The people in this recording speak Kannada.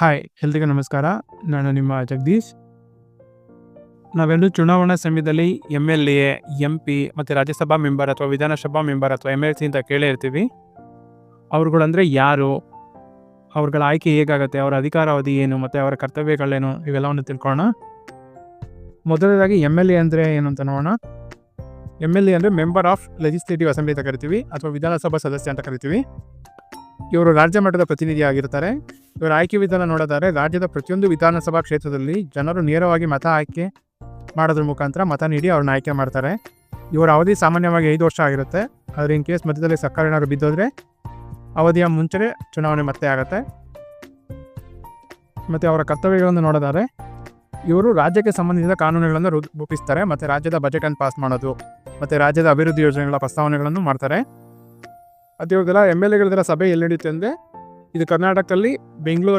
ಹಾಯ್, ಎಲ್ರಿಗೂ ನಮಸ್ಕಾರ. ನಾನು ನಿಮ್ಮ ಜಗದೀಶ್. ನಾವೆಲ್ಲರೂ ಚುನಾವಣಾ ಸಮಯದಲ್ಲಿ MLA, MP ಮತ್ತು ರಾಜ್ಯಸಭಾ ಮೆಂಬರ್ ಅಥವಾ ವಿಧಾನಸಭಾ ಮೆಂಬರ್ ಅಥವಾ MLC ಅಂತ ಕೇಳೇ ಇರ್ತೀವಿ. ಅವ್ರುಗಳಂದರೆ ಯಾರು, ಅವ್ರುಗಳ ಆಯ್ಕೆ ಹೇಗಾಗುತ್ತೆ, ಅವರ ಅಧಿಕಾರಾವಧಿ ಏನು ಮತ್ತು ಅವರ ಕರ್ತವ್ಯಗಳೇನು, ಇವೆಲ್ಲವನ್ನು ತಿಳ್ಕೊಳ್ಳೋಣ. ಮೊದಲನೇದಾಗಿ MLA ಅಂದರೆ ಏನು ಅಂತ ನೋಡೋಣ. MLA ಅಂದರೆ ಮೆಂಬರ್ ಆಫ್ ಲೆಜಿಸ್ಲೇಟಿವ್ ಅಸೆಂಬ್ಲಿ ಅಂತ ಕರಿತೀವಿ, ಅಥವಾ ವಿಧಾನಸಭಾ ಸದಸ್ಯ ಅಂತ ಕರಿತೀವಿ. ಇವರು ರಾಜ್ಯ ಮಟ್ಟದ ಪ್ರತಿನಿಧಿ ಆಗಿರ್ತಾರೆ. ಇವರ ಆಯ್ಕೆ ವಿಧಾನ ನೋಡೋದಾದರೆ, ರಾಜ್ಯದ ಪ್ರತಿಯೊಂದು ವಿಧಾನಸಭಾ ಕ್ಷೇತ್ರದಲ್ಲಿ ಜನರು ನೇರವಾಗಿ ಮತ ಆಯ್ಕೆ ಮಾಡೋದ್ರ ಮುಖಾಂತರ ಮತ ನೀಡಿ ಅವ್ರನ್ನ ಆಯ್ಕೆ ಮಾಡ್ತಾರೆ. ಇವರ ಅವಧಿ ಸಾಮಾನ್ಯವಾಗಿ 5 ವರ್ಷ ಆಗಿರುತ್ತೆ. ಆದರೆ ಇನ್ ಕೇಸ್ ಮಧ್ಯದಲ್ಲಿ ಸರ್ಕಾರ ಏನಾದ್ರು ಬಿದ್ದೋದ್ರೆ ಅವಧಿಯ ಮುಂಚೆ ಚುನಾವಣೆ ಮತ್ತೆ ಆಗುತ್ತೆ. ಮತ್ತು ಅವರ ಕರ್ತವ್ಯಗಳನ್ನು ನೋಡೋದಾದರೆ, ಇವರು ರಾಜ್ಯಕ್ಕೆ ಸಂಬಂಧಿಸಿದ ಕಾನೂನುಗಳನ್ನು ರೂಪಿಸ್ತಾರೆ, ಮತ್ತು ರಾಜ್ಯದ ಬಜೆಟನ್ನು ಪಾಸ್ ಮಾಡೋದು ಮತ್ತು ರಾಜ್ಯದ ಅಭಿವೃದ್ಧಿ ಯೋಜನೆಗಳ ಪ್ರಸ್ತಾವನೆಗಳನ್ನು ಮಾಡ್ತಾರೆ. ಅದು ಇವ್ರದೆಲ್ಲ MLAಗಳದೆಲ್ಲ ಸಭೆ ಎಲ್ಲಿ ನಡೆಯುತ್ತೆ ಅಂದರೆ, ಇದು ಕರ್ನಾಟಕದಲ್ಲಿ ಬೆಂಗಳೂರಲ್ಲಿ